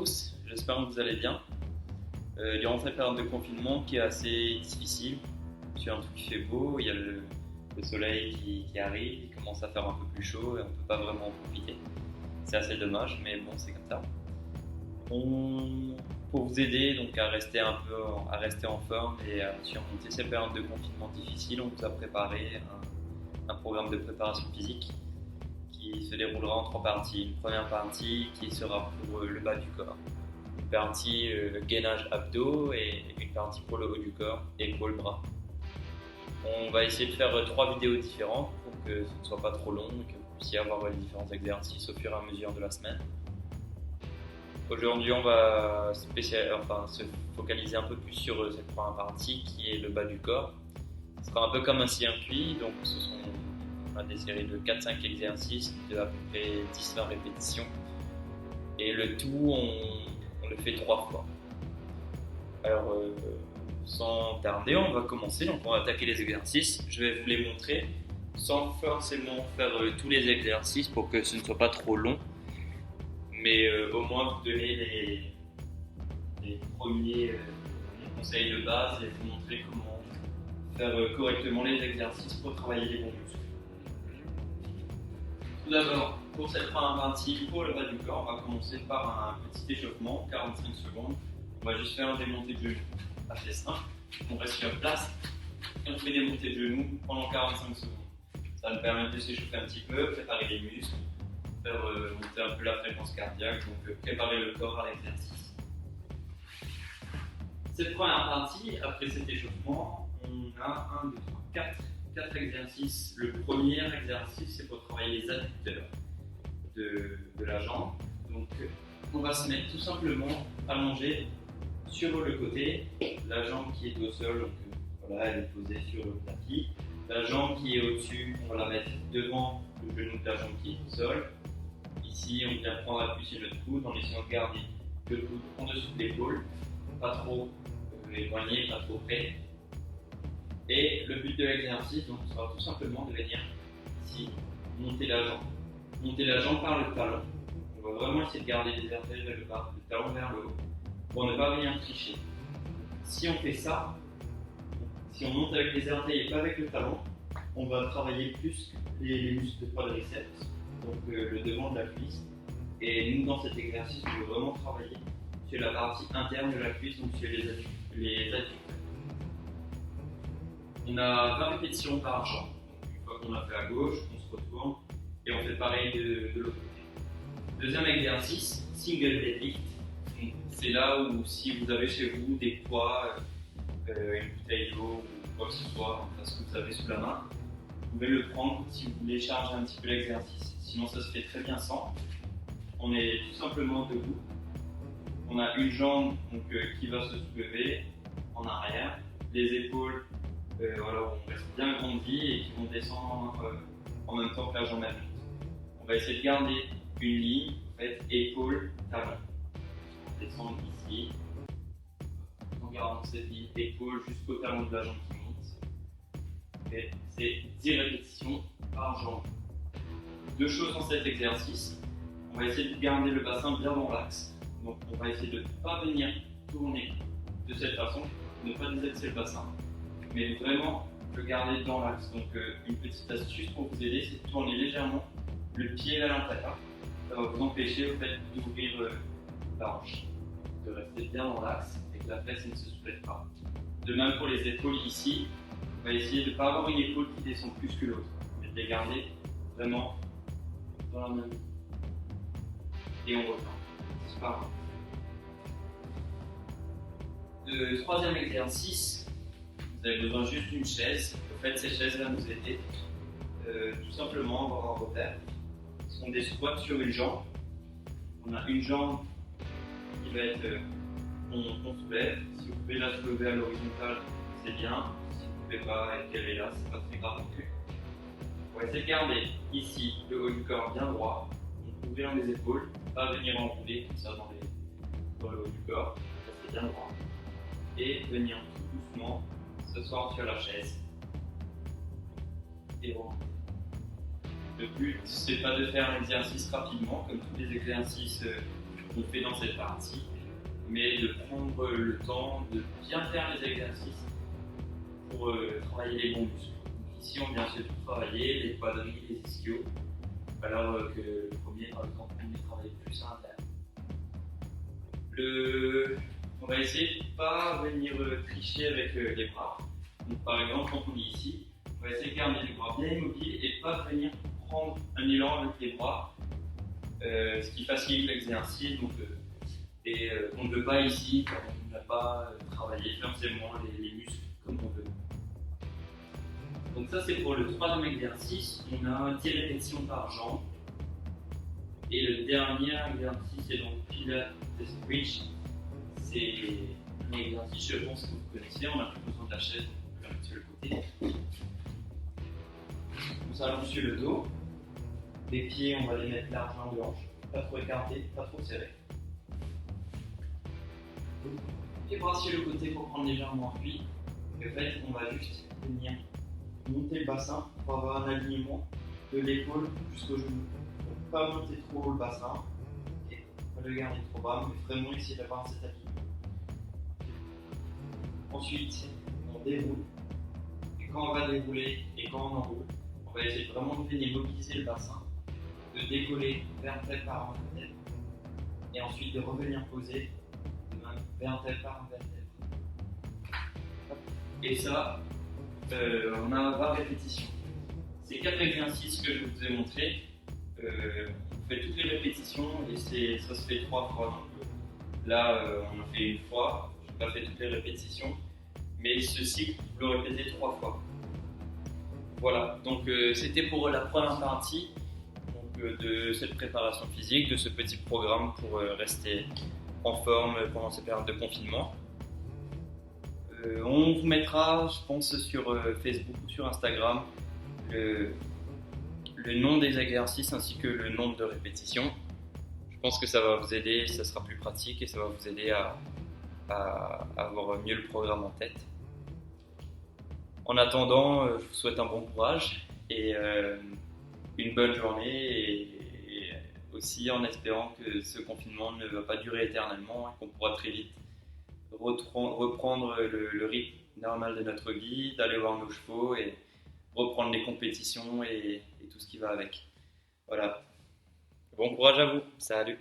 tous, j'espère que vous allez bien. Durant cette période de confinement qui est assez difficile, surtout qu'il fait beau, il y a le soleil qui arrive, il commence à faire un peu plus chaud et on ne peut pas vraiment en profiter. C'est assez dommage, mais bon, c'est comme ça. Pour vous aider donc à rester en forme et à surmonter cette période de confinement difficile, on vous a préparé un programme de préparation physique qui se déroulera en 3 parties. Une première partie qui sera pour le bas du corps, une partie gainage abdos et une partie pour le haut du corps, épaules, bras. On va essayer de faire 3 vidéos différentes pour que ce ne soit pas trop long et que vous puissiez avoir les différents exercices au fur et à mesure de la semaine. Aujourd'hui, on va se focaliser un peu plus sur cette première partie qui est le bas du corps. Ce sera un peu comme un circuit, donc ce sont des séries de 4-5 exercices de à peu près 10-20 répétitions. Et le tout, on le fait 3 fois. Alors, sans tarder, on va commencer. Donc, on va attaquer les exercices. Je vais vous les montrer sans forcément faire tous les exercices pour que ce ne soit pas trop long. Mais au moins vous donner les premiers conseils de base et vous montrer comment faire correctement les exercices pour travailler les bons muscles. Tout d'abord, pour cette première partie, pour le bas du corps, on va commencer par un petit échauffement, 45 secondes. On va juste faire un démonté de genoux assez simple. On reste sur place et on fait des montées de genoux pendant 45 secondes. Ça va nous permettre de s'échauffer un petit peu, préparer les muscles, faire monter un peu la fréquence cardiaque, donc préparer le corps à l'exercice. Cette première partie, après cet échauffement, on a 1, 2, 3, 4 exercices. Le premier exercice, c'est pour travailler les adducteurs de la jambe. Donc, on va se mettre tout simplement allongé sur le côté, la jambe qui est au sol, donc voilà, elle est posée sur le tapis. La jambe qui est au-dessus, on va la mettre devant le genou de la jambe qui est au sol. Ici, on vient prendre appui sur notre coude en essayant de garder le coude en dessous de l'épaule, pas trop éloigné, pas trop près. Et le but de l'exercice, donc, sera tout simplement de venir ici monter la jambe. Monter la jambe par le talon. On va vraiment essayer de garder les vertèbres le talon vers le haut pour ne pas venir tricher. Si on fait ça, si on monte avec les orteils et pas avec le talon, on va travailler plus les muscles de quadriceps, donc le devant de la cuisse. Et nous, dans cet exercice, on veut vraiment travailler sur la partie interne de la cuisse, donc sur les adducteurs. On a 20 répétitions par jambe. Une fois qu'on a fait à gauche, on se retourne et on fait pareil de l'autre côté. Deuxième exercice, single deadlift. C'est là où si vous avez chez vous des poids, une bouteille d'eau ou quoi que ce soit, ce que vous avez sous la main, vous pouvez le prendre si vous voulez charger un petit peu l'exercice. Sinon ça se fait très bien sans. On est tout simplement debout. On a une jambe donc, qui va se soulever en arrière, les épaules on reste bien grandi et qui vont descendre en même temps que la jambe adulte. On va essayer de garder une ligne, en fait, épaule, talon. On descend ici, en gardant cette ligne épaule jusqu'au talon de la jambe qui monte. Et c'est 10 répétitions par jambe. 2 choses dans cet exercice. On va essayer de garder le bassin bien dans l'axe. Donc on va essayer de ne pas venir tourner de cette façon, ne pas désaxer le bassin, mais vraiment le garder dans l'axe. Donc une petite astuce pour vous aider, c'est de tourner légèrement le pied vers l'intérieur. Ça va vous empêcher au fait d'ouvrir la hanche, de rester bien dans l'axe et que la fesse ne se soulève pas. De même pour les épaules ici, on va essayer de ne pas avoir une épaule qui descend plus que l'autre, mais de les garder vraiment dans la même. Et on repart. C'est pas grave. Le troisième exercice, vous avez besoin juste d'une chaise. En fait, ces chaises va nous aider tout simplement à avoir un repère. Ce sont des squats sur une jambe. On a une jambe qui va être on soulève. Si vous pouvez la soulever à l'horizontale, c'est bien. Si vous ne pouvez pas et qu'elle est là, c'est pas très grave non plus. On va essayer de garder ici le haut du corps bien droit. Donc ouvrir les épaules, pas venir enrouler comme ça dans le haut du corps. Rester bien droit. Et venir tout doucement s'asseoir sur la chaise et remonter. Le but, c'est pas de faire l'exercice rapidement, comme tous les exercices qu'on fait dans cette partie, mais de prendre le temps de bien faire les exercices pour travailler les bons muscles. Donc ici, on vient surtout travailler les quadrilles, les ischios, alors que le premier, par exemple, on y travaille plus à l'intérieur. On va essayer de ne pas venir tricher avec les bras. Donc, par exemple, quand on est ici, on va essayer de garder les bras bien immobiles et pas venir prendre un élan avec les bras, ce qui facilite l'exercice. Donc, on ne veut pas ici, on n'a pas travaillé forcément les muscles comme on veut. Donc ça c'est pour le troisième exercice, on a 10 répétitions par jambe. Et le dernier exercice est donc Pilates Bridge. C'est un exercice, je pense que vous connaissez, on n'a plus besoin de la chaise, on peut la mettre sur le côté. On s'allonge sur le dos. Les pieds, on va les mettre largement de hanche, pas trop écartés, pas trop serrés. Les bras sur le côté pour prendre légèrement appui. Et en fait, on va juste venir monter le bassin pour avoir un alignement de l'épaule jusqu'au genou. Donc, pas monter trop le bassin, et pas le garder trop bas, mais vraiment essayer d'avoir cet alignement. Ensuite, on déroule. Et quand on va dérouler et quand on enroule, on va essayer vraiment de venir mobiliser le bassin, de décoller vertèbre par vertèbre, et ensuite de revenir poser vertèbre par vertèbre. Et ça, on a 20 répétitions. Ces 4 exercices que je vous ai montrés, on fait toutes les répétitions et ça se fait 3 fois. Donc, là, on a fait une fois, je n'ai pas fait toutes les répétitions, mais ce cycle, vous le répétez 3 fois. Voilà, donc c'était pour la première partie donc, de cette préparation physique, de ce petit programme pour rester en forme pendant ces périodes de confinement. On vous mettra, je pense, sur Facebook ou sur Instagram le nom des exercices ainsi que le nombre de répétitions. Je pense que ça va vous aider, ça sera plus pratique et ça va vous aider à avoir mieux le programme en tête. En attendant, je vous souhaite un bon courage et une bonne journée et aussi en espérant que ce confinement ne va pas durer éternellement et qu'on pourra très vite reprendre le rythme normal de notre vie, d'aller voir nos chevaux et reprendre les compétitions et tout ce qui va avec. Voilà. Bon courage à vous. Salut.